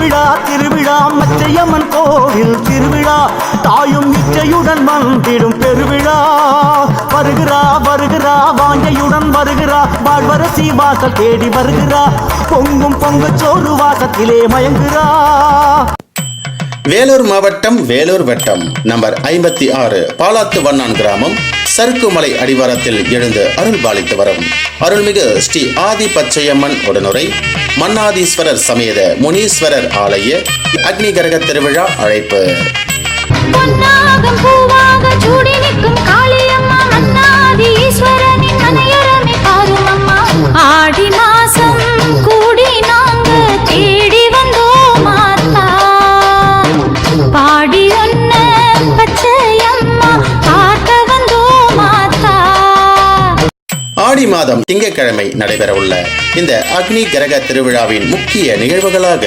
திருவிழா திருவிழா மச்சையம்மன் கோவில் திருவிழா தாயும் இச்சையுடன் வந்திடும் பெருவிழா வருகிறா வருகிறா வாஞ்சையுடன் வருகிறா வாழ்வரசி வாசல் தேடி வருகிறா பொங்கும் பொங்கச்சோறு வாசத்திலே மயங்குகிறா. வேலூர் மாவட்டம் வேலூர் வட்டம் நம்பர் 56 பாலாத்து வண்ணான் கிராமம் சறுக்குமலை அடிவாரத்தில் எழுந்து அருள் பாலித்து வரும் அருள்மிகு ஸ்ரீ ஆதி பச்சையம்மன் உடனுரை மன்னாதீஸ்வரர் சமேத முனீஸ்வரர் ஆலய அக்னி கிரக திருவிழா அழைப்பு. ஆடி மாசம் கூடி நாங்க தேடி வந்தோம் மாத்தா பாடி ஒன்ன பச்சையம்மா பார்க்க வந்தோம் மாத்தா. ஆடி மாதம் திங்கட்கிழமை நடைபெறவுள்ள இந்த அக்னி கிரக திருவிழாவின் முக்கிய நிகழ்வுகளாக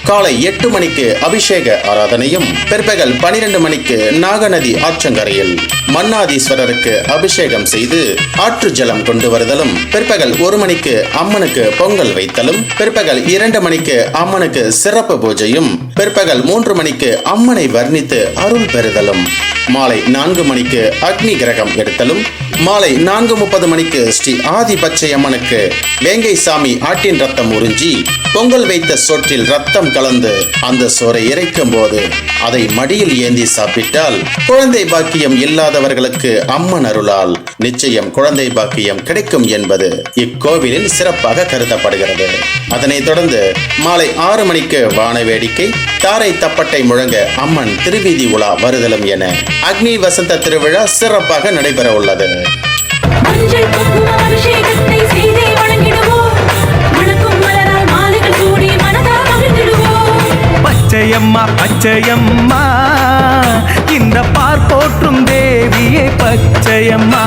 காலை 8 மணிக்கு அபிஷேக ஆராதனையும் பிற்பகல் 12 மணிக்கு நாகநதி ஆற்றங்கரையில் மன்னாதீஸ்வரருக்கு அபிஷேகம் செய்து ஆற்று ஜலம் கொண்டு வருதலும் பிற்பகல் 1 மணிக்கு அம்மனுக்கு பொங்கல் வைத்தலும் பிற்பகல் 2 மணிக்கு அம்மனுக்கு சிறப்பு பூஜையும் பிற்பகல் 3 மணிக்கு அம்மனை வர்ணித்து அருள் பெறுதலும் மாலை 4 மணிக்கு அக்னி கிரகம் எடுத்தலும் மாலை 4:30 மணிக்கு ஸ்ரீ ஆதி பச்சையம்மனுக்கு வேங்கை சாமி ஆட்டின் ரத்தம் உறிஞ்சி பொங்கல் வைத்த சோற்றில் ரத்தம் கலந்து அந்த சோறை இறைக்கும் போது அதை மடியில் ஏந்தி சாப்பிட்டால் குழந்தை பாக்கியம் இல்லாதவர்களுக்கு அம்மன் அருளால் நிச்சயம் குழந்தை பாக்கியம் கிடைக்கும் என்பது இக்கோவிலில் சிறப்பாக கருதப்படுகிறது. அதனைத் தொடர்ந்து மாலை 6 மணிக்கு வான வேடிக்கை தாரை தப்பட்டை முழங்க அம்மன் திருவீதி உலா வருதலும் என அக்னி வசந்த திருவிழா சிறப்பாக நடைபெற உள்ளது. பச்சையம்மா பச்சையம்மா இந்த பார்ப்போற்றும் தேவியே பச்சையம்மா.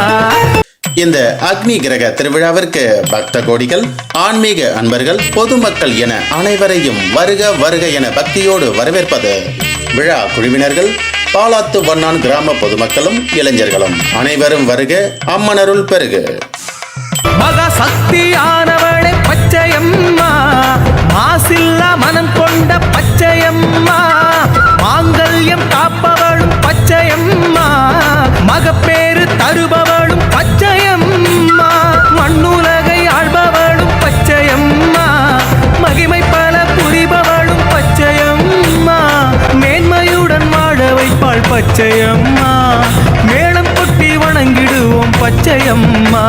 இந்த அக்னி கிரக திருவிழாவிற்கு பக்த கோடிகள் ஆன்மீக அன்பர்கள் பொதுமக்கள் என அனைவரையும் வருக வருக என பக்தியோடு வரவேற்பது விழா குழுவினர்கள் பாலாத்து வண்ணான் கிராம பொதுமக்களும் இளைஞர்களும் அனைவரும் வருக அம்மனருள் பெருக. மகா சக்தியானவளே பச்சையம்மா மாசில்லா மனம் கொண்ட பச்சையம்மா மாங்கல்யம் காப்பவளும் பச்சையம்மா மகப்பேறு தருபவளும் பச்சையம்மா மண்ணுலகை ஆள்பவளும் பச்சையம்மா மகிமை பல புரிபவளும் பச்சையம்மா மேன்மையுடன் வாழ வைப்பாள் பச்சையம்மா மேளம் கொட்டி வணங்கிடுவோம் பச்சையம்மா.